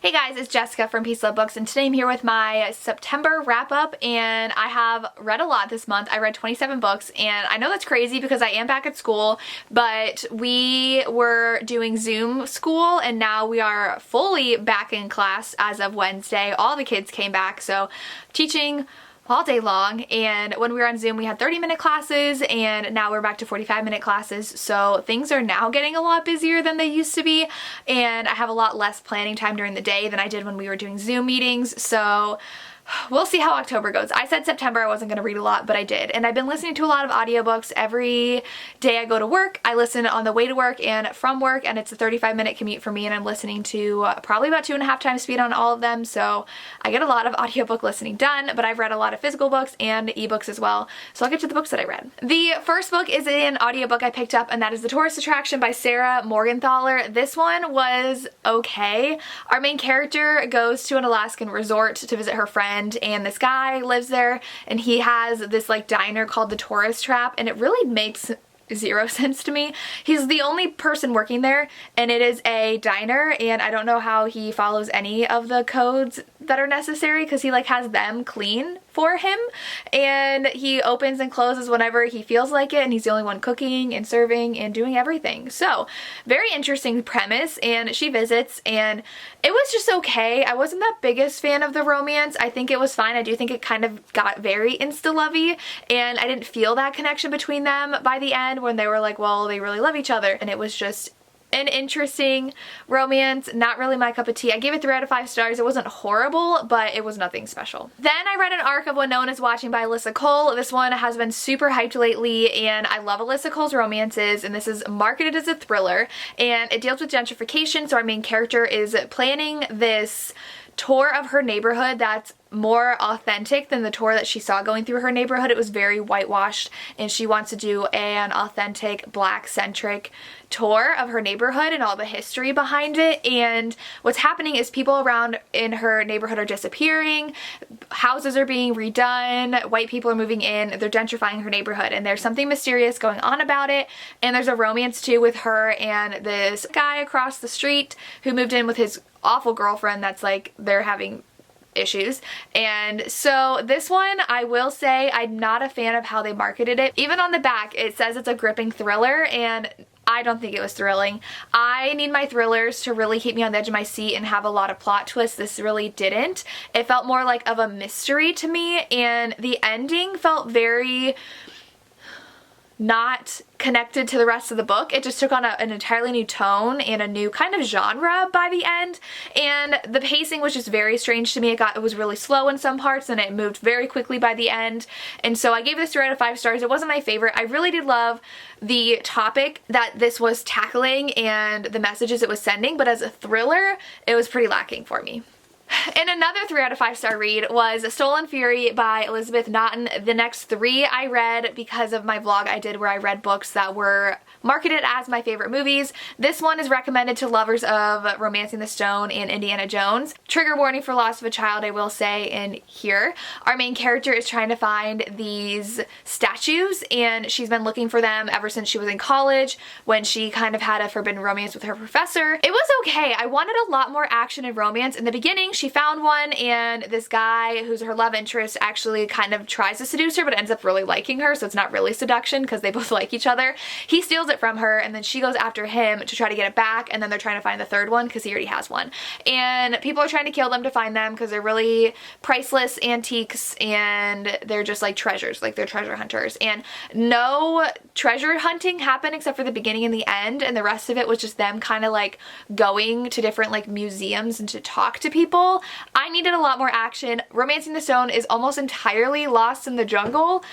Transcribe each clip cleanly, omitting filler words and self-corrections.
Hey guys, it's Jessica from Peace Love Books, and today I'm here with my September wrap-up, and I have read a lot this month. I read 27 books, and I know that's crazy because I am back at school, but we were doing Zoom school, and now we are fully back in class as of Wednesday. All the kids came back, so teaching all day long, and when we were on Zoom we had 30-minute classes, and now we're back to 45-minute classes, so things are now getting a lot busier than they used to be, and I have a lot less planning time during the day than I did when we were doing Zoom meetings, so we'll see how October goes. I said September I wasn't going to read a lot, but I did. And I've been listening to a lot of audiobooks. Every day I go to work, I listen on the way to work and from work, and it's a 35-minute commute for me, and I'm listening to probably about 2.5 times speed on all of them, so I get a lot of audiobook listening done, but I've read a lot of physical books and ebooks as well, so I'll get to the books that I read. The first book is an audiobook I picked up, and that is The Tourist Attraction by Sarah Morgenthaler. This one was okay. Our main character goes to an Alaskan resort to visit her friend, and this guy lives there, and he has this like diner called the Tourist Trap, and it really makes zero sense to me. He's the only person working there, and it is a diner, and I don't know how he follows any of the codes that are necessary because he like has them clean for him, and he opens and closes whenever he feels like it, and he's the only one cooking and serving and doing everything. So very interesting premise, and she visits, and it was just okay. I wasn't the biggest fan of the romance. I think it was fine. I do think it kind of got very insta-lovey, and I didn't feel that connection between them by the end when they were like, well, they really love each other, and it was just an interesting romance, not really my cup of tea. I gave it 3 out of 5 stars. It wasn't horrible, but it was nothing special. Then I read an arc of When No One Is Watching by Alyssa Cole. This one has been super hyped lately, and I love Alyssa Cole's romances, and this is marketed as a thriller, and it deals with gentrification. So our main character is planning this tour of her neighborhood that's more authentic than the tour that she saw going through her neighborhood. It was very whitewashed, and she wants to do an authentic black-centric tour of her neighborhood and all the history behind it. And what's happening is people around in her neighborhood are disappearing, houses are being redone, white people are moving in, they're gentrifying her neighborhood, and there's something mysterious going on about it. And there's a romance too with her and this guy across the street who moved in with his awful girlfriend that's like they're having issues. And so this one, I will say I'm not a fan of how they marketed it. Even on the back it says it's a gripping thriller, and I don't think it was thrilling. I need my thrillers to really keep me on the edge of my seat and have a lot of plot twists. This really didn't. It felt more like of a mystery to me, and the ending felt very not connected to the rest of the book. It just took on an entirely new tone and a new kind of genre by the end, and the pacing was just very strange to me. It was really slow in some parts, and it moved very quickly by the end, and so I gave this 3 out of 5 stars. It wasn't my favorite. I really did love the topic that this was tackling and the messages it was sending, but as a thriller it was pretty lacking for me. And another 3 out of 5 star read was Stolen Fury by Elizabeth Naughton. The next 3 I read because of my vlog I did where I read books that were marketed as my favorite movies. This one is recommended to lovers of Romancing the Stone and Indiana Jones. Trigger warning for loss of a child, I will say in here. Our main character is trying to find these statues, and she's been looking for them ever since she was in college when she kind of had a forbidden romance with her professor. It was okay. I wanted a lot more action and romance. In the beginning she found one, and this guy who's her love interest actually kind of tries to seduce her but ends up really liking her, so it's not really seduction because they both like each other. He steals it from her, and then she goes after him to try to get it back, and then they're trying to find the third one because he already has one. And people are trying to kill them to find them because they're really priceless antiques, and they're just like treasures, like they're treasure hunters. And no treasure hunting happened except for the beginning and the end, and the rest of it was just them kind of like going to different like museums and to talk to people. I needed a lot more action. Romancing the Stone is almost entirely lost in the jungle.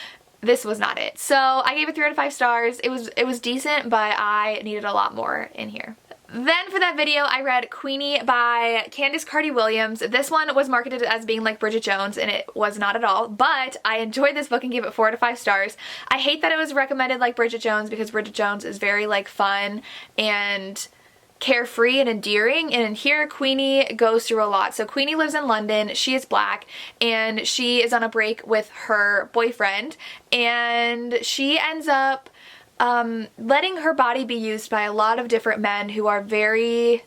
This was not it. So I gave it 3 out of 5 stars. It was decent, but I needed a lot more in here. Then for that video I read Queenie by Candice Carty-Williams. This one was marketed as being like Bridget Jones, and it was not at all, but I enjoyed this book and gave it 4 out of 5 stars. I hate that it was recommended like Bridget Jones because Bridget Jones is very like fun and carefree and endearing, and in here Queenie goes through a lot. So Queenie lives in London, she is black, and she is on a break with her boyfriend, and she ends up letting her body be used by a lot of different men who are very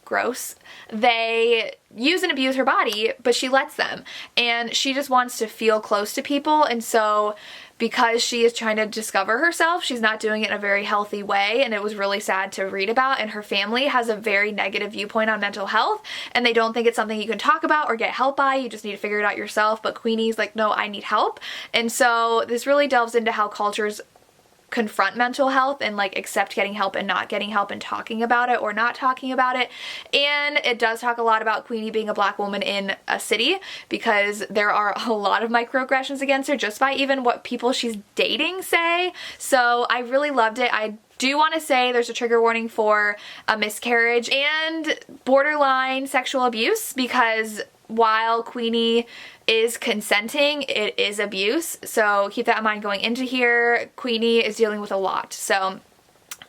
gross, they use and abuse her body, but she lets them. And she just wants to feel close to people, and so because she is trying to discover herself, she's not doing it in a very healthy way, and it was really sad to read about. And her family has a very negative viewpoint on mental health, and they don't think it's something you can talk about or get help by. You just need to figure it out yourself. But Queenie's like, no, I need help. And so this really delves into how cultures confront mental health and like accept getting help and not getting help and talking about it or not talking about it. And it does talk a lot about Queenie being a black woman in a city, because there are a lot of microaggressions against her just by even what people she's dating say. So I really loved it. I do want to say there's a trigger warning for a miscarriage and borderline sexual abuse, because while Queenie is consenting, it is abuse. So keep that in mind going into here. Queenie is dealing with a lot. So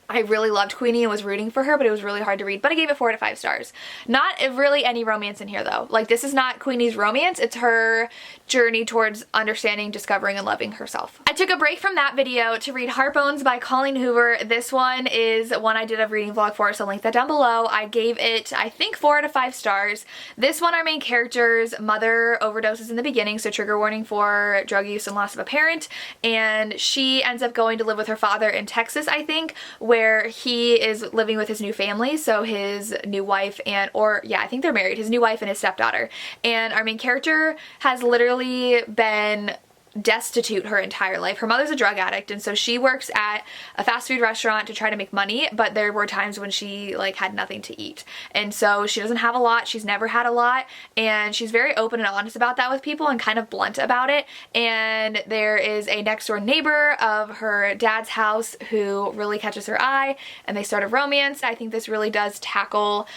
I really loved Queenie and was rooting for her, but it was really hard to read. But I gave it 4 to 5 stars. Not really any romance in here though. Like, this is not Queenie's romance. It's her journey towards understanding, discovering, and loving herself. I took a break from that video to read Heartbones by Colleen Hoover. This one is one I did a reading vlog for, so I'll link that down below. I gave it, I think, 4 out of 5 stars. This one, our main character's mother overdoses in the beginning, so trigger warning for drug use and loss of a parent. And she ends up going to live with her father in Texas, I think, where he is living with his new family, so his new wife and, or yeah, I think they're married, his new wife and his stepdaughter. And our main character has literally been destitute her entire life. Her mother's a drug addict, and so she works at a fast food restaurant to try to make money, but there were times when she like had nothing to eat. And so she doesn't have a lot. She's never had a lot, and she's very open and honest about that with people and kind of blunt about it. And there is a next door neighbor of her dad's house who really catches her eye, and they start a romance. I think this really does tackle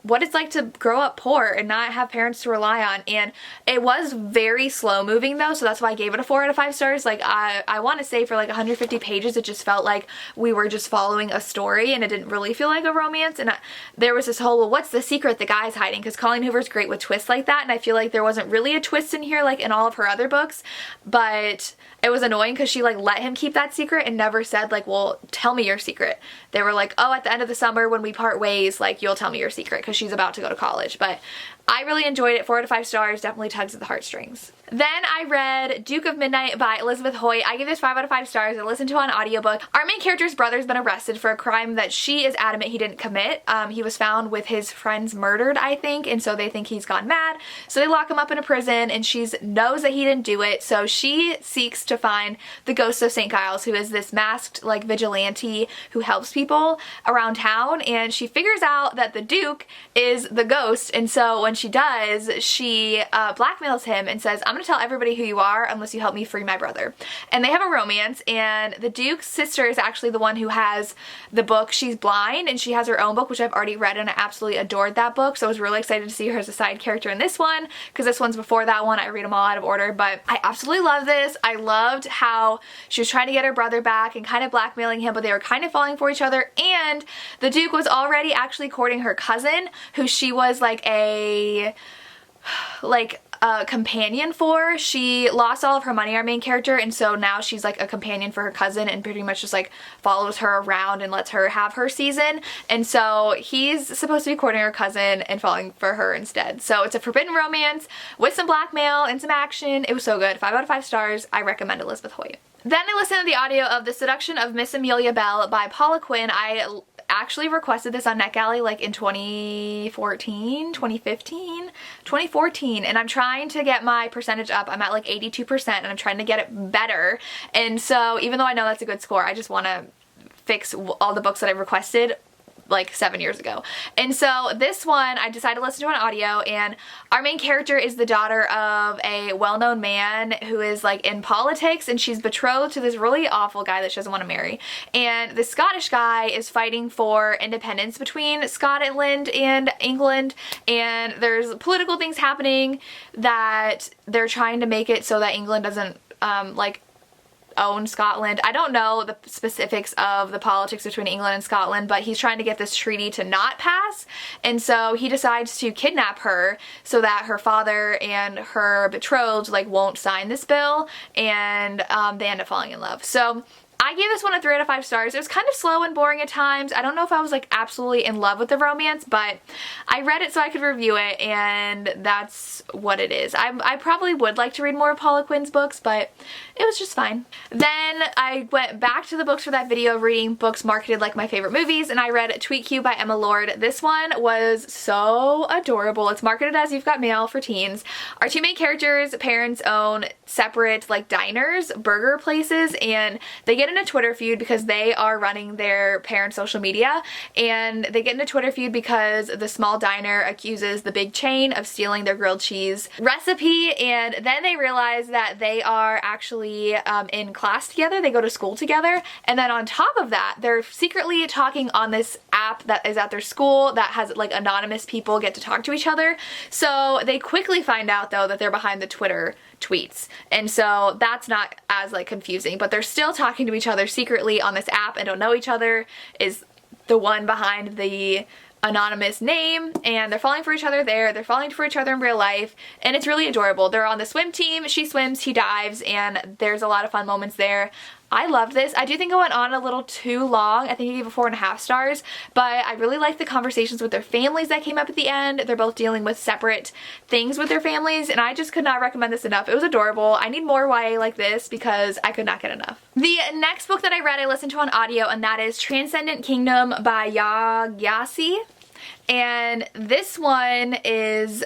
what it's like to grow up poor and not have parents to rely on. And it was very slow moving though, so that's why I gave it a 4 out of 5 stars. Like, I want to say for like 150 pages it just felt like we were just following a story, and it didn't really feel like a romance. And there was this whole, well, what's the secret the guy's hiding? Because Colleen Hoover's great with twists like that, and I feel like there wasn't really a twist in here like in all of her other books. But it was annoying because she like let him keep that secret and never said like, well, tell me your secret. They were like, oh, at the end of the summer when we part ways, like, you'll tell me your secret, because she's about to go to college. But I really enjoyed it. 4 out of 5 stars, definitely tugs at the heartstrings. Then I read Duke of Midnight by Elizabeth Hoyt. I gave this 5 out of 5 stars. I listened to it on audiobook. Our main character's brother's been arrested for a crime that she is adamant he didn't commit. He was found with his friends murdered, I think, and so they think he's gone mad. So they lock him up in a prison, and she knows that he didn't do it. So she seeks to find the ghost of St. Giles, who is this masked like vigilante who helps people around town. And she figures out that the Duke is the ghost, and so when she does, she blackmails him and says, I'm gonna tell everybody who you are unless you help me free my brother. And they have a romance, and the Duke's sister is actually the one who has the book. She's blind, and she has her own book, which I've already read, and I absolutely adored that book. So I was really excited to see her as a side character in this one, because this one's before that one. I read them all out of order, but I absolutely love this. I loved how she was trying to get her brother back and kind of blackmailing him, but they were kind of falling for each other. And the Duke was already actually courting her cousin, who she was like a companion for. She lost all of her money, our main character, and so now she's like a companion for her cousin and pretty much just like follows her around and lets her have her season. And so he's supposed to be courting her cousin and falling for her instead. So it's a forbidden romance with some blackmail and some action. It was so good. 5 out of 5 stars. I recommend Elizabeth Hoyt. Then I listened to the audio of The Seduction of Miss Amelia Bell by Paula Quinn. I actually requested this on NetGalley like in 2014, 2015, 2014, and I'm trying to get my percentage up. I'm at like 82% and I'm trying to get it better. And so even though I know that's a good score, I just want to fix all the books that I requested like 7 years ago. And so this one I decided to listen to on audio, and our main character is the daughter of a well-known man who is like in politics, and she's betrothed to this really awful guy that she doesn't want to marry. And the Scottish guy is fighting for independence between Scotland and England, and there's political things happening that they're trying to make it so that England doesn't like own Scotland. I don't know the specifics of the politics between England and Scotland, but he's trying to get this treaty to not pass, and so he decides to kidnap her so that her father and her betrothed like won't sign this bill, and they end up falling in love. So I gave this one a 3 out of 5 stars. It was kind of slow and boring at times. I don't know if I was like absolutely in love with the romance, but I read it so I could review it, and that's what it is. I probably would like to read more of Paula Quinn's books, but it was just fine. Then I went back to the books for that video, reading books marketed like my favorite movies, and I read Tweet Q by Emma Lord. This one was so adorable. It's marketed as You've Got Mail for teens. Our two main characters' parents own separate like diners, burger places, and they get in a Twitter feud because they are running their parents' social media, and they get in a Twitter feud because the small diner accuses the big chain of stealing their grilled cheese recipe, and then they realize that they are actually in class together, they go to school together, and then on top of that they're secretly talking on this app that is at their school that has like anonymous people get to talk to each other. So they quickly find out though that they're behind the Twitter tweets, and so that's not as like confusing, but they're still talking to each other secretly on this app and don't know each other, is the one behind the anonymous name, and they're falling for each other there, they're falling for each other in real life, and it's really adorable. They're on the swim team, she swims, he dives, and there's a lot of fun moments there. I loved this. I do think it went on a little too long. I think I gave it 4.5 stars, but I really liked the conversations with their families that came up at the end. They're both dealing with separate things with their families, and I just could not recommend this enough. It was adorable. I need more YA like this because I could not get enough. The next book that I read, I listened to on audio, and that is Transcendent Kingdom by Yasi. And this one is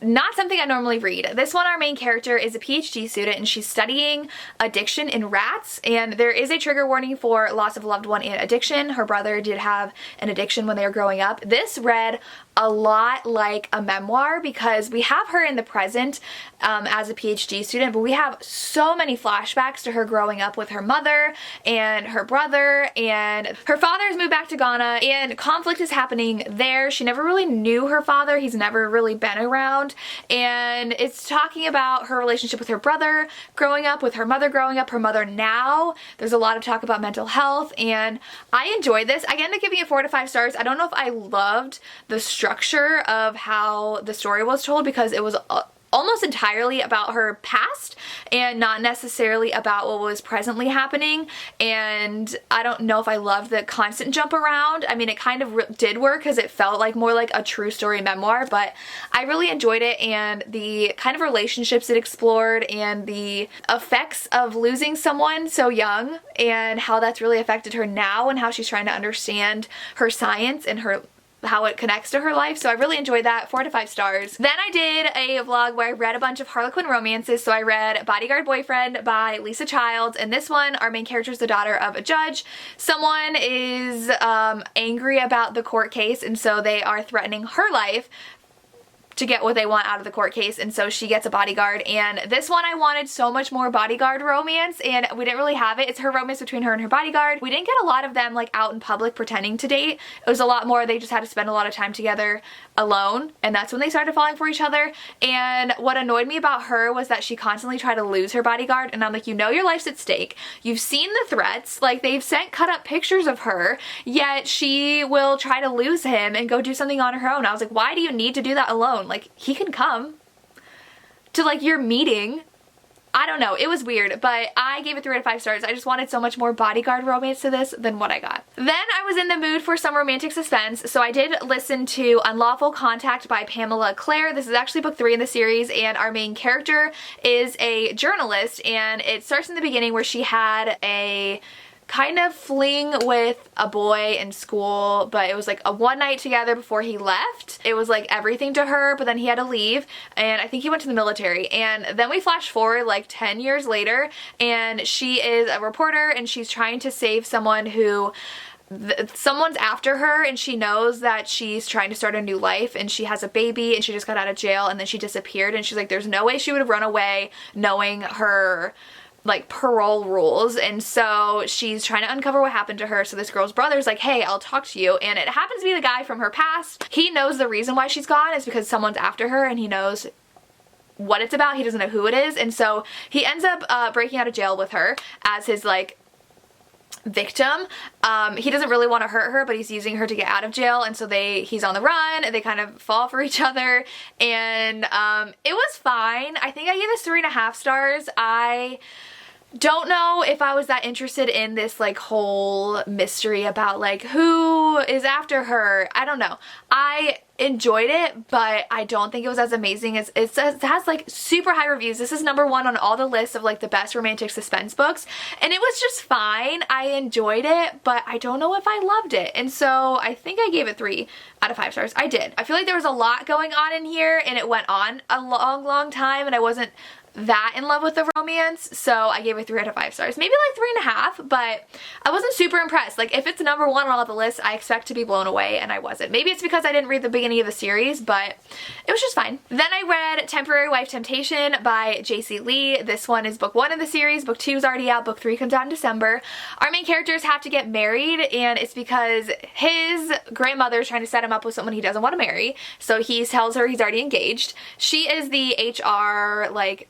not something I normally read. This one, our main character is a PhD student, and she's studying addiction in rats, and there is a trigger warning for loss of a loved one and addiction. Her brother did have an addiction when they were growing up. This read a lot like a memoir because we have her in the present as a PhD student, but we have so many flashbacks to her growing up with her mother and her brother, and her father has moved back to Ghana and conflict is happening there. She never really knew her father. He's never really been around, and it's talking about her relationship with her brother growing up, with her mother growing up, her mother now. There's a lot of talk about mental health, and I enjoyed this. I ended up giving it 4 to 5 stars. I don't know if I loved the structure of how the story was told because it was almost entirely about her past and not necessarily about what was presently happening, and I don't know if I loved the constant jump around. I mean, it kind of did work because it felt like more like a true story memoir, but I really enjoyed it, and the kind of relationships it explored and the effects of losing someone so young and how that's really affected her now and how she's trying to understand her science and how it connects to her life. So I really enjoyed that. 4 to 5 stars. Then I did a vlog where I read a bunch of Harlequin romances. So I read Bodyguard Boyfriend by Lisa Childs, and this one, our main character is the daughter of a judge. Someone is angry about the court case, and so they are threatening her life to get what they want out of the court case, and so she gets a bodyguard. And this one, I wanted so much more bodyguard romance, and we didn't really have it. It's her romance between her and her bodyguard. We didn't get a lot of them like out in public pretending to date. It was a lot more they just had to spend a lot of time together alone, and that's when they started falling for each other. And what annoyed me about her was that she constantly tried to lose her bodyguard, and I'm like, you know your life's at stake. You've seen the threats, like they've sent cut up pictures of her, yet she will try to lose him and go do something on her own. I was like, why do you need to do that alone? Like, he can come to like your meeting. I don't know, it was weird, but I gave it 3 out of 5 stars. I just wanted so much more bodyguard romance to this than what I got. Then I was in the mood for some romantic suspense, so I did listen to Unlawful Contact by Pamela Clare. This is actually book 3 in the series, and our main character is a journalist, and it starts in the beginning where she had a kind of fling with a boy in school, but it was like a one night together before he left. It was like everything to her, but then he had to leave, and I think he went to the military. And then we flash forward like 10 years later, and she is a reporter, and she's trying to save someone who someone's after her, and she knows that she's trying to start a new life, and she has a baby, and she just got out of jail, and then she disappeared, and she's like, there's no way she would have run away knowing her like parole rules. And so she's trying to uncover what happened to her. So this girl's brother's like, hey, I'll talk to you, and it happens to be the guy from her past. He knows the reason why she's gone is because someone's after her, and he knows what it's about. He doesn't know who it is, and so he ends up breaking out of jail with her as his like victim. He doesn't really want to hurt her, but he's using her to get out of jail, and so he's on the run, and they kind of fall for each other, and it was fine. I think I gave this 3.5 stars. I don't know if I was that interested in this like whole mystery about like who is after her. I don't know. I enjoyed it, but I don't think it was as amazing as it says. It has like super high reviews. This is number 1 on all the lists of like the best romantic suspense books, and it was just fine. I enjoyed it, but I don't know if I loved it, and so I think I gave it 3 out of 5 stars. I did. I feel like there was a lot going on in here, and it went on a long time, and I wasn't that in love with the romance, so I gave it 3 out of 5 stars. Maybe like 3.5, but I wasn't super impressed. Like, if it's number 1 on all the lists, I expect to be blown away, and I wasn't. Maybe it's because I didn't read the beginning of the series, but it was just fine. Then I read Temporary Wife Temptation by J.C. Lee. This one is book 1 of the series. Book 2 is already out. Book 3 comes out in December. Our main characters have to get married, and it's because his grandmother is trying to set him up with someone he doesn't want to marry, so he tells her he's already engaged. She is the HR, like,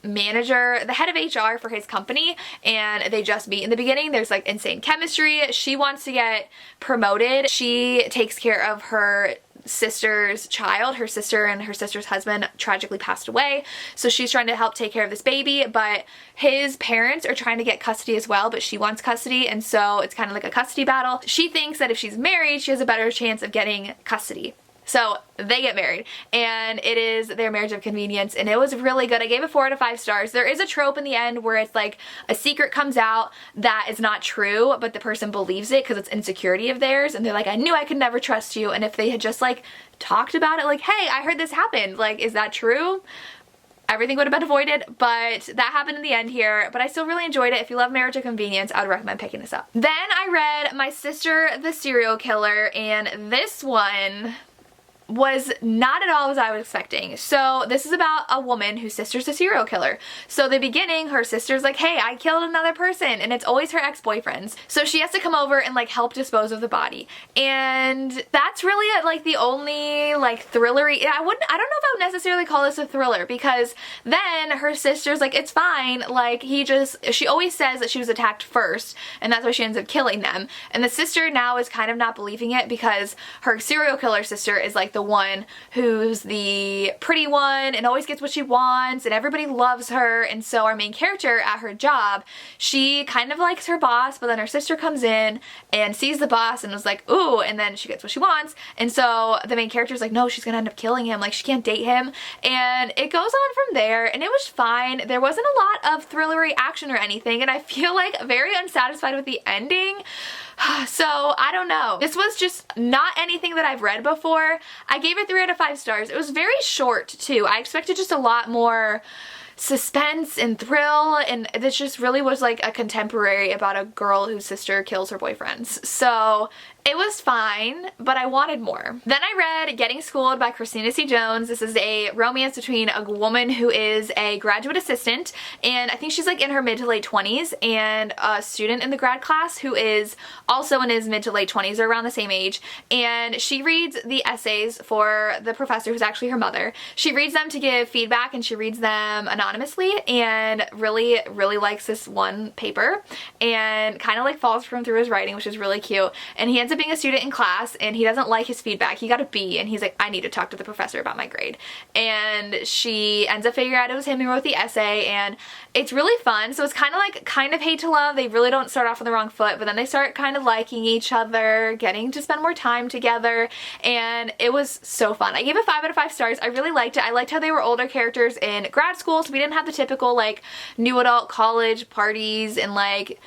manager, the head of HR for his company, and they just meet in the beginning. There's like insane chemistry. She wants to get promoted. She takes care of her sister's child. Her sister and her sister's husband tragically passed away, so she's trying to help take care of this baby, but his parents are trying to get custody as well, but she wants custody, and so it's kind of like a custody battle. She thinks that if she's married, she has a better chance of getting custody. So they get married, and it is their marriage of convenience, and it was really good. I gave it 4 out of 5 stars. There is a trope in the end where it's like a secret comes out that is not true, but the person believes it because it's insecurity of theirs, and they're like, I knew I could never trust you. And if they had just like talked about it, like, hey, I heard this happened, like, is that true? Everything would have been avoided, but that happened in the end here. But I still really enjoyed it. If you love Marriage of Convenience, I would recommend picking this up. Then I read My Sister the Serial Killer, and this one was not at all as I was expecting. So this is about a woman whose sister's a serial killer. So the beginning, her sister's like, hey, I killed another person, and it's always her ex-boyfriends. So she has to come over and like help dispose of the body. And that's really like the only like thrillery, I don't know if I would necessarily call this a thriller, because then her sister's like, it's fine, like she always says that she was attacked first, and that's why she ends up killing them. And the sister now is kind of not believing it because her serial killer sister is like the one who's the pretty one and always gets what she wants, and everybody loves her. And so our main character at her job, she kind of likes her boss, but then her sister comes in and sees the boss and was like, ooh, and then she gets what she wants. And so the main character's like, no, she's gonna end up killing him, like she can't date him. And it goes on from there, and it was fine. There wasn't a lot of thrillery action or anything, and I feel like very unsatisfied with the ending. So I don't know. This was just not anything that I've read before. I gave it 3 out of 5 stars. It was very short too. I expected just a lot more suspense and thrill, and this just really was like a contemporary about a girl whose sister kills her boyfriends. So it was fine, but I wanted more. Then I read Getting Schooled by Christina C. Jones. This is a romance between a woman who is a graduate assistant, and I think she's like in her mid to late 20s, and a student in the grad class who is also in his mid to late 20s, or around the same age, and she reads the essays for the professor who's actually her mother. She reads them to give feedback, and she reads them anonymously, and really likes this one paper, and kind of like falls for him through his writing, which is really cute. And he ends up being a student in class, and he doesn't like his feedback. He got a B, and he's like, I need to talk to the professor about my grade. And she ends up figuring out it was him who wrote the essay, and it's really fun. So it's kind of like hate to love. They really don't start off on the wrong foot, but then they start kind of liking each other, getting to spend more time together, and it was so fun. I gave it 5 out of 5 stars. I really liked it. I liked how they were older characters in grad school, so we didn't have the typical like new adult college parties and like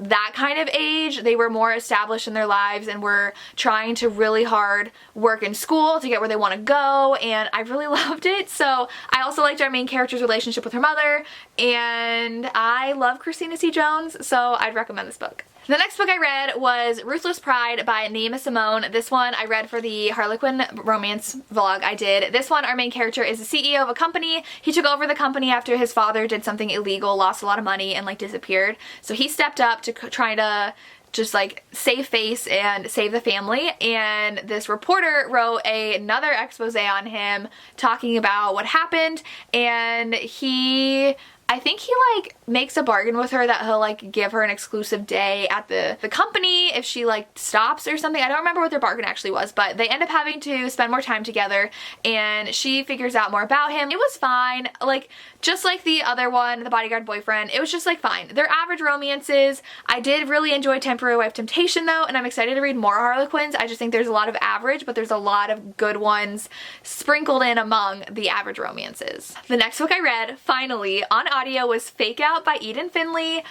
that kind of age. They were more established in their lives and were trying to really hard work in school to get where they want to go, and I really loved it. So I also liked our main character's relationship with her mother, and I love Christina C. Jones, so I'd recommend this book. The next book I read was Ruthless Pride by Naima Simone. This one I read for the Harlequin romance vlog I did. This one, our main character is the CEO of a company. He took over the company after his father did something illegal, lost a lot of money, and like disappeared. So he stepped up to try to just like save face and save the family, and this reporter wrote another expose on him talking about what happened, and he I think he like makes a bargain with her that he'll like give her an exclusive day at the company if she like stops or something. I don't remember what their bargain actually was, but they end up having to spend more time together and she figures out more about him. It was fine, like just like the other one, the Bodyguard Boyfriend. It was just like fine. They're average romances. I did really enjoy Temporary Wife Temptation though, and I'm excited to read more Harlequins. I just think there's a lot of average, but there's a lot of good ones sprinkled in among the average romances. The next book I read, finally, on audio was Fake Out by Eden Finley.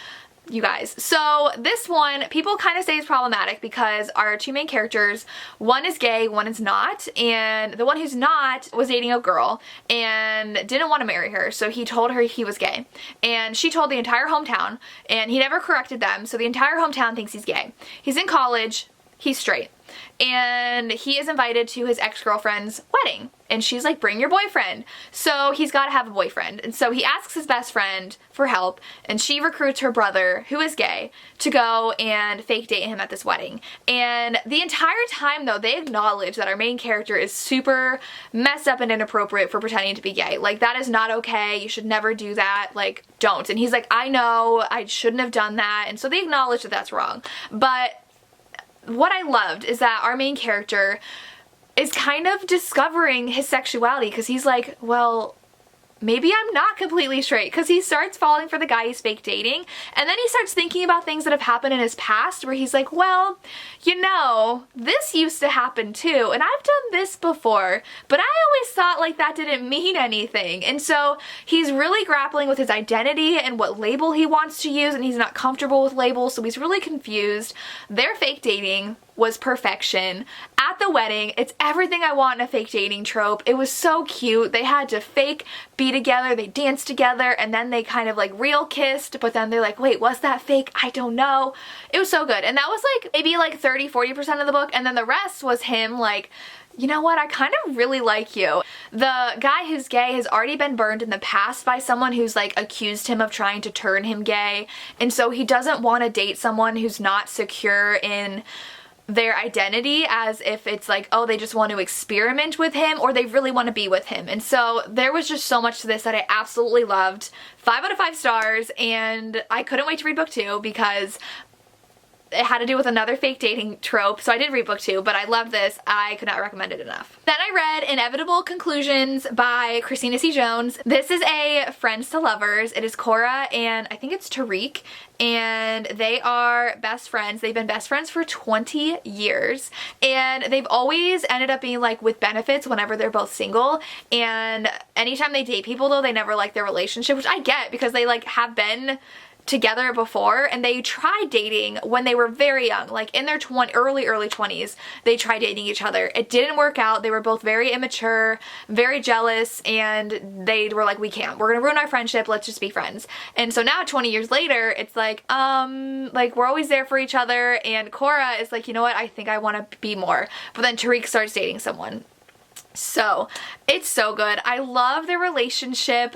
You guys, so this one, people kind of say is problematic because our two main characters, one is gay, one is not, and the one who's not was dating a girl and didn't want to marry her, so he told her he was gay, and she told the entire hometown, and he never corrected them, so the entire hometown thinks he's gay. He's in college, he's straight, and he is invited to his ex-girlfriend's wedding, and she's like, bring your boyfriend. So he's got to have a boyfriend, and so he asks his best friend for help, and she recruits her brother, who is gay, to go and fake date him at this wedding. And the entire time though, they acknowledge that our main character is super messed up and inappropriate for pretending to be gay. Like, that is not okay, you should never do that, like, don't. And he's like, I know, I shouldn't have done that, and so they acknowledge that that's wrong. But what I loved is that our main character is kind of discovering his sexuality, because he's like, well, maybe I'm not completely straight, because he starts falling for the guy he's fake dating, and then he starts thinking about things that have happened in his past where he's like, well, you know, this used to happen too, and I've done this before, but I always thought like that didn't mean anything. And so he's really grappling with his identity and what label he wants to use, and he's not comfortable with labels, so he's really confused. Their fake dating was perfection. At the wedding, it's everything I want in a fake dating trope. It was so cute. They had to fake be together, they danced together, and then they kind of like real kissed, but then they're like, wait, was that fake? I don't know. It was so good. And that was like maybe like 30-40% of the book, and then the rest was him like, you know what, I kind of really like you. The guy who's gay has already been burned in the past by someone who's like accused him of trying to turn him gay, and so he doesn't want to date someone who's not secure in their identity, as if it's like, oh, they just want to experiment with him or they really want to be with him. And so there was just so much to this that I absolutely loved. 5 out of 5 stars, and I couldn't wait to read book 2 because it had to do with another fake dating trope, so I did read book 2, but I loved this. I could not recommend it enough. Then I read Inevitable Conclusions by Christina C. Jones. This is a friends to lovers. It is Cora and I think it's Tariq, and they are best friends. They've been best friends for 20 years, and they've always ended up being like with benefits whenever they're both single, and anytime they date people though, they never like their relationship, which I get because they like have been together before, and they tried dating when they were very young, like in their early 20s. They tried dating each other. It didn't work out. They were both very immature, very jealous, and they were like, we can't, we're gonna ruin our friendship, let's just be friends. And so now 20 years later, it's like we're always there for each other, and Cora is like, you know what, I think I want to be more. But then Tariq starts dating someone. So it's so good. I love their relationship.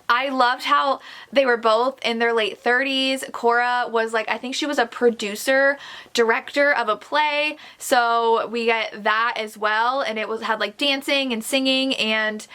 I loved how they were both in their late 30s. Cora was like, I think she was a producer, director of a play, so we get that as well, and it had like dancing and singing, and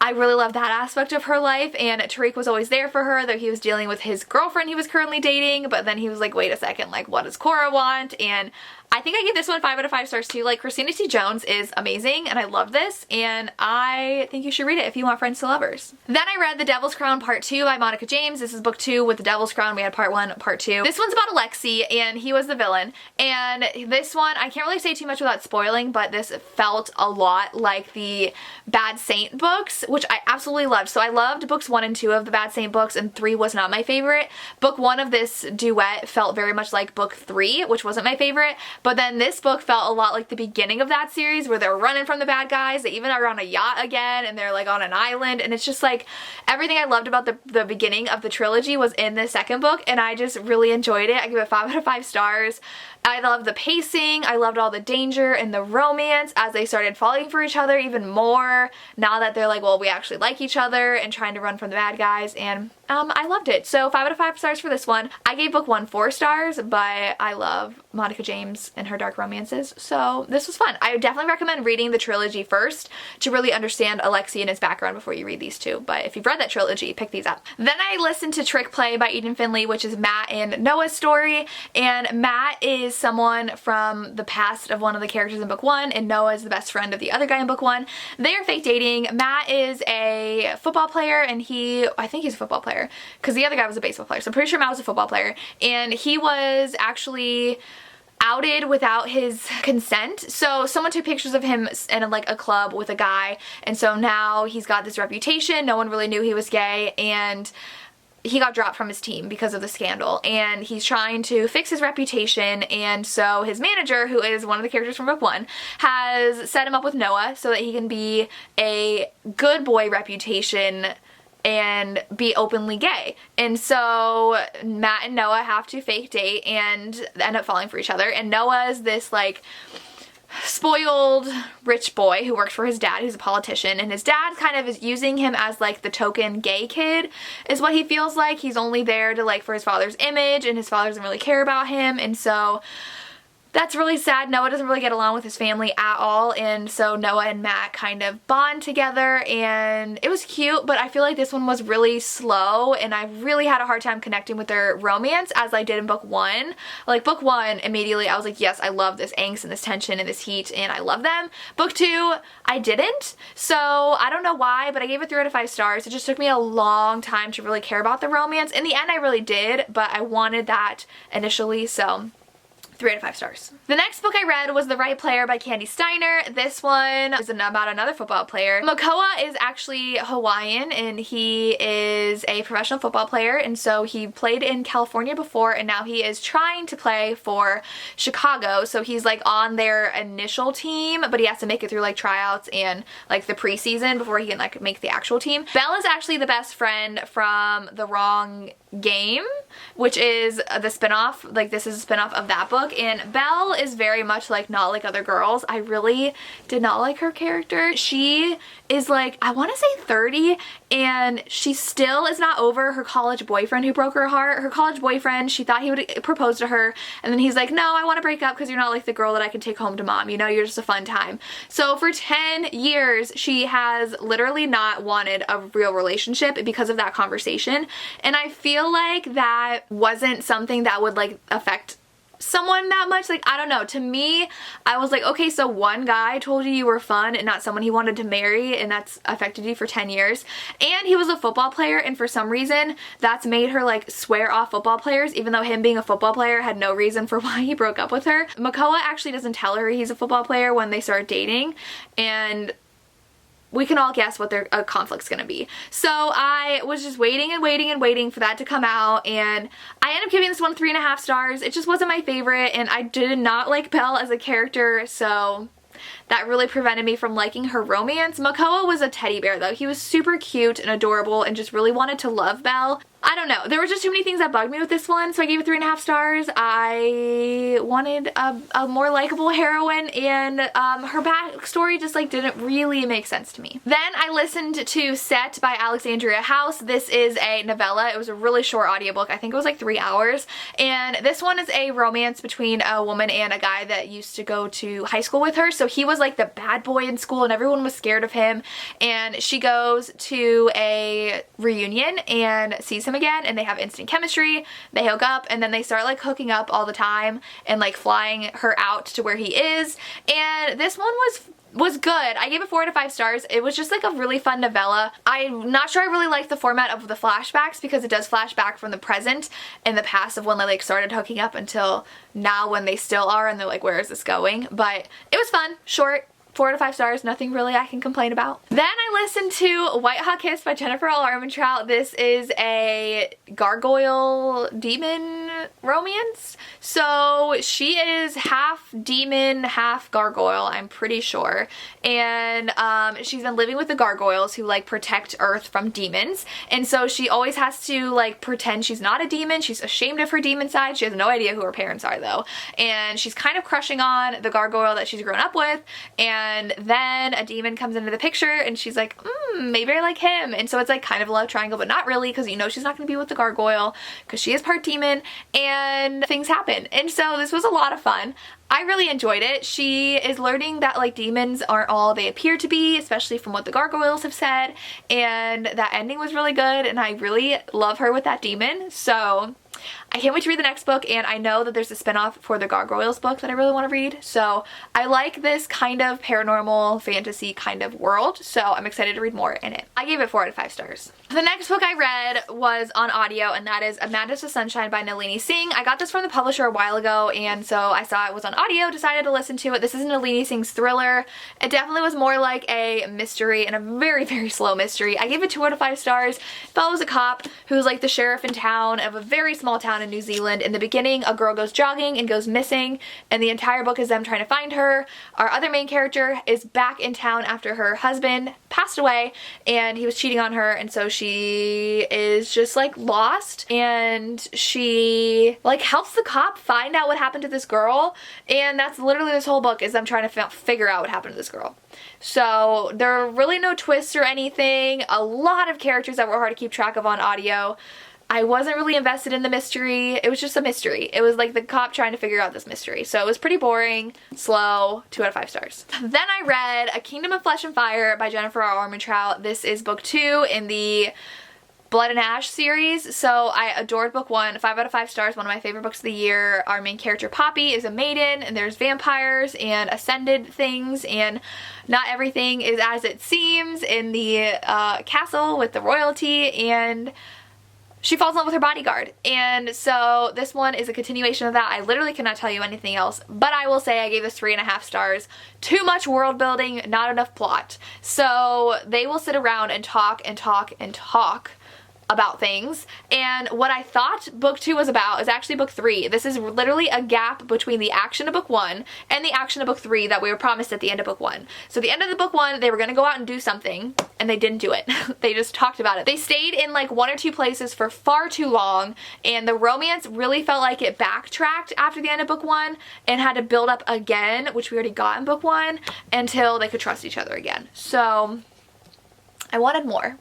I really love that aspect of her life. And Tariq was always there for her, though he was dealing with his girlfriend he was currently dating, but then he was like, wait a second, like what does Cora want? And I think I give this one 5 out of 5 stars too. Like, Christina C. Jones is amazing, and I love this, and I think you should read it if you want friends to lovers. Then I read The Devil's Crown Part 2 by Monica James. This is book 2 with The Devil's Crown. We had Part 1, Part 2. This one's about Alexi, and he was the villain. And this one, I can't really say too much without spoiling, but this felt a lot like the Bad Saint books, which I absolutely loved. So I loved books 1 and 2 of the Bad Saint books, and 3 was not my favorite. Book 1 of this duet felt very much like book 3, which wasn't my favorite. But then this book felt a lot like the beginning of that series, where they're running from the bad guys. They even are on a yacht again, and they're like on an island, and it's just like everything I loved about the beginning of the trilogy was in the second book, and I just really enjoyed it. I give it 5 out of 5 stars. I loved the pacing. I loved all the danger and the romance as they started falling for each other even more now that they're like, well, we actually like each other, and trying to run from the bad guys, and I loved it. So 5 out of 5 stars for this one. I gave book 1 4 stars, but I love Monica James and her dark romances, so this was fun. I would definitely recommend reading the trilogy first to really understand Alexi and his background before you read these two, but if you've read that trilogy, pick these up. Then I listened to Trick Play by Eden Finley, which is Matt and Noah's story, and Matt is someone from the past of one of the characters in book 1, and Noah is the best friend of the other guy in book 1. They are fake dating. Matt is a football player, and I think he's a football player, because the other guy was a baseball player, so I'm pretty sure Matt was a football player, and he was actually outed without his consent. So someone took pictures of him in like a club with a guy, and so now he's got this reputation. No one really knew he was gay, and he got dropped from his team because of the scandal, and he's trying to fix his reputation. And so his manager, who is one of the characters from book 1, has set him up with Noah so that he can be a good boy reputation and be openly gay. And so Matt and Noah have to fake date and end up falling for each other. And Noah's this like spoiled rich boy who works for his dad, who's a politician, and his dad kind of is using him as like the token gay kid is what he feels like. He's only there to like for his father's image, and his father doesn't really care about him, and so that's really sad. Noah doesn't really get along with his family at all, and so Noah and Matt kind of bond together, and it was cute, but I feel like this one was really slow, and I really had a hard time connecting with their romance as I did in book 1. Like book 1, immediately I was like, yes, I love this angst and this tension and this heat, and I love them. Book 2, I didn't, so I don't know why, but I gave it 3 out of 5 stars. It just took me a long time to really care about the romance. In the end, I really did, but I wanted that initially, so 3 out of 5 stars. The next book I read was The Right Player by Candy Steiner. This one is about another football player. Makoa is actually Hawaiian, and he is a professional football player, and so he played in California before, and now he is trying to play for Chicago. So he's like on their initial team, but he has to make it through like tryouts and like the preseason before he can like make the actual team. Belle is actually the best friend from The Wrong Game, which is the spinoff. Like this is a spinoff of that book, and Belle is very much like not like other girls. I really did not like her character. She is like, I want to say 30, and she still is not over her college boyfriend who broke her heart. Her college boyfriend, she thought he would propose to her, and then he's like, no, I want to break up because you're not like the girl that I can take home to mom, you know, you're just a fun time. So for 10 years she has literally not wanted a real relationship because of that conversation, and I feel like that wasn't something that would like affect someone that much. Like, I don't know, to me I was like, okay, so one guy told you were fun and not someone he wanted to marry, and that's affected you for 10 years, and he was a football player, and for some reason that's made her like swear off football players, even though him being a football player had no reason for why he broke up with her. Makoa actually doesn't tell her he's a football player when they start dating, and we can all guess what their conflict's gonna be. So I was just waiting and waiting and waiting for that to come out, and I ended up giving this one 3.5 stars. It just wasn't my favorite, and I did not like Belle as a character, so that really prevented me from liking her romance. Makoa was a teddy bear though. He was super cute and adorable and just really wanted to love Belle. I don't know. There were just too many things that bugged me with this one, so I gave it 3.5 stars. I wanted a more likable heroine, and her backstory just like didn't really make sense to me. Then I listened to Set by Alexandria House. This is a novella. It was a really short audiobook. I think it was like 3 hours. And this one is a romance between a woman and a guy that used to go to high school with her. So he was like the bad boy in school, and everyone was scared of him. And she goes to a reunion and sees him again, and they have instant chemistry. They hook up, and then they start like hooking up all the time and like flying her out to where he is. And this one was good. I gave it 4 out of 5 stars. It was just like a really fun novella. I'm not sure I really like the format of the flashbacks, because it does flash back from the present and the past of when they like started hooking up until now when they still are, and they're like, where is this going? But it was fun, short, 4 out of 5 stars, nothing really I can complain about. Then I listened to White Hot Kiss by Jennifer L. Armentrout. This is a gargoyle demon romance. So she is half demon, half gargoyle, I'm pretty sure. And she's been living with the gargoyles who like protect Earth from demons. And so she always has to like pretend she's not a demon. She's ashamed of her demon side. She has no idea who her parents are though. And she's kind of crushing on the gargoyle that she's grown up with. And then a demon comes into the picture and she's like, maybe I like him. And so it's like kind of a love triangle, but not really, because you know she's not going to be with the gargoyle because she is part demon, and things happen. And so this was a lot of fun. I really enjoyed it. She is learning that like demons aren't all they appear to be, especially from what the gargoyles have said, and that ending was really good, and I really love her with that demon. So I can't wait to read the next book, and I know that there's a spinoff for the Gargoyles book that I really want to read. So I like this kind of paranormal fantasy kind of world, so I'm excited to read more in it. I gave it 4 out of 5 stars. The next book I read was on audio, and that is A Madness of Sunshine by Nalini Singh. I got this from the publisher a while ago, and so I saw it was on audio, decided to listen to it. This is Nalini Singh's thriller. It definitely was more like a mystery, and a very, very slow mystery. I gave it 2 out of 5 stars. It follows a cop who's like the sheriff in town of a very small town in New Zealand. In the beginning, a girl goes jogging and goes missing, and the entire book is them trying to find her. Our other main character is back in town after her husband passed away and he was cheating on her, and so she is just like lost, and she like helps the cop find out what happened to this girl, and that's literally this whole book, is them trying to figure out what happened to this girl. So there are really no twists or anything. A lot of characters that were hard to keep track of on audio. I wasn't really invested in the mystery. It was just a mystery. It was like the cop trying to figure out this mystery. So it was pretty boring, slow, 2 out of 5 stars. Then I read A Kingdom of Flesh and Fire by Jennifer Armentrout. This is book 2 in the Blood and Ash series. So I adored book 1, 5 out of 5 stars, one of my favorite books of the year. Our main character Poppy is a maiden, and there's vampires and ascended things, and not everything is as it seems in the castle with the royalty, and she falls in love with her bodyguard. And so this one is a continuation of that. I literally cannot tell you anything else, but I will say I gave this 3.5 stars. Too much world building, not enough plot. So they will sit around and talk and talk and talk about things, and what I thought book 2 was about is actually book 3. This is literally a gap between the action of book 1 and the action of book 3 that we were promised at the end of book 1. So the end of the book 1, they were going to go out and do something, and they didn't do it. They just talked about it. They stayed in like 1 or 2 places for far too long, and the romance really felt like it backtracked after the end of book 1 and had to build up again, which we already got in book 1, until they could trust each other again. So I wanted more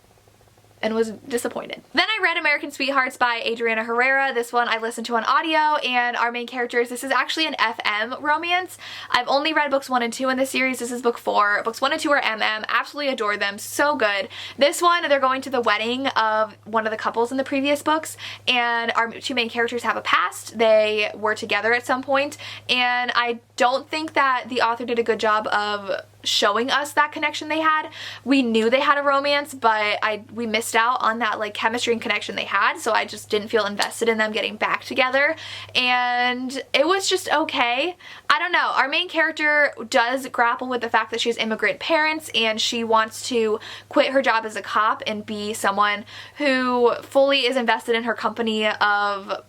and was disappointed. Then I read American Sweethearts by Adriana Herrera. This one I listened to on audio, and our main characters, this is actually an FM romance. I've only read books 1 and 2 in this series. This is book 4. Books 1 and 2 are MM. Absolutely adore them. So good. This one, they're going to the wedding of one of the couples in the previous books, and our 2 main characters have a past. They were together at some point, and I don't think that the author did a good job of showing us that connection they had. We knew they had a romance, but we missed out on that like chemistry and connection they had, so I just didn't feel invested in them getting back together, and it was just okay. I don't know. Our main character does grapple with the fact that she has immigrant parents, and she wants to quit her job as a cop and be someone who fully is invested in her company of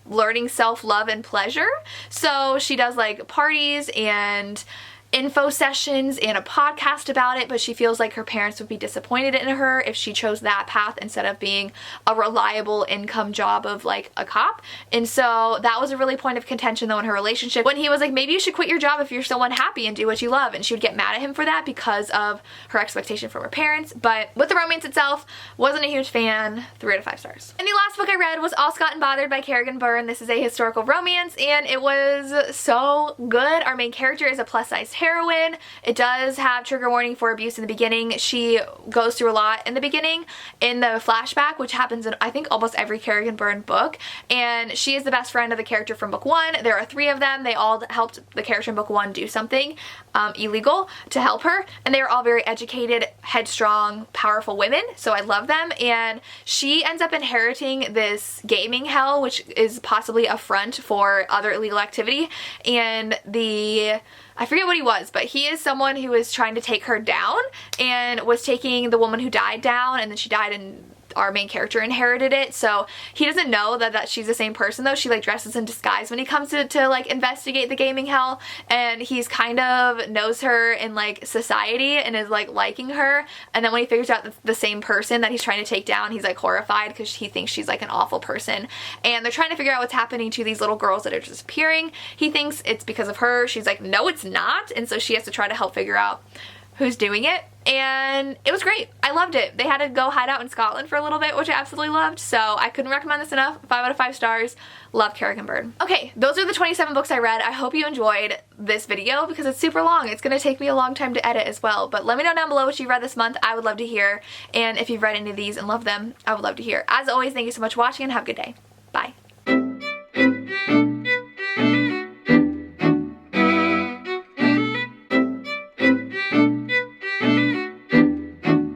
learning self-love and pleasure. So she does like parties and info sessions and a podcast about it, but she feels like her parents would be disappointed in her if she chose that path instead of being a reliable income job of like a cop. And so that was a really point of contention though in her relationship, when he was like, maybe you should quit your job if you're so unhappy and do what you love, and she would get mad at him for that because of her expectation from her parents. But with the romance itself, wasn't a huge fan. 3 out of 5 stars. And the last book I read was All Scott and Bothered by Kerrigan Byrne. This is a historical romance, and it was so good. Our main character is a plus-sized heroine. It does have trigger warning for abuse in the beginning. She goes through a lot in the beginning in the flashback, which happens in I think almost every Kerrigan Byrne book, and she is the best friend of the character from book 1. There are 3 of them. They all helped the character in book 1 do something illegal to help her, and they are all very educated, headstrong, powerful women, so I love them. And she ends up inheriting this gaming hell, which is possibly a front for other illegal activity, and I forget what he was, but he is someone who is trying to take her down and was taking the woman who died down, and then she died in our main character inherited it. So he doesn't know that she's the same person though. She like dresses in disguise when he comes to like investigate the gaming hell, and he's kind of knows her in like society and is like liking her, and then when he figures out the same person that he's trying to take down, he's like horrified because he thinks she's like an awful person, and they're trying to figure out what's happening to these little girls that are disappearing. He thinks it's because of her. She's like, no, it's not, and so she has to try to help figure out who's doing it, and it was great. I loved it. They had to go hide out in Scotland for a little bit, which I absolutely loved, so I couldn't recommend this enough. 5 out of 5 stars. Love Carrick and Bird. Okay, those are the 27 books I read. I hope you enjoyed this video because it's super long. It's gonna take me a long time to edit as well, but let me know down below what you read this month. I would love to hear, and if you've read any of these and love them, I would love to hear. As always, thank you so much for watching and have a good day.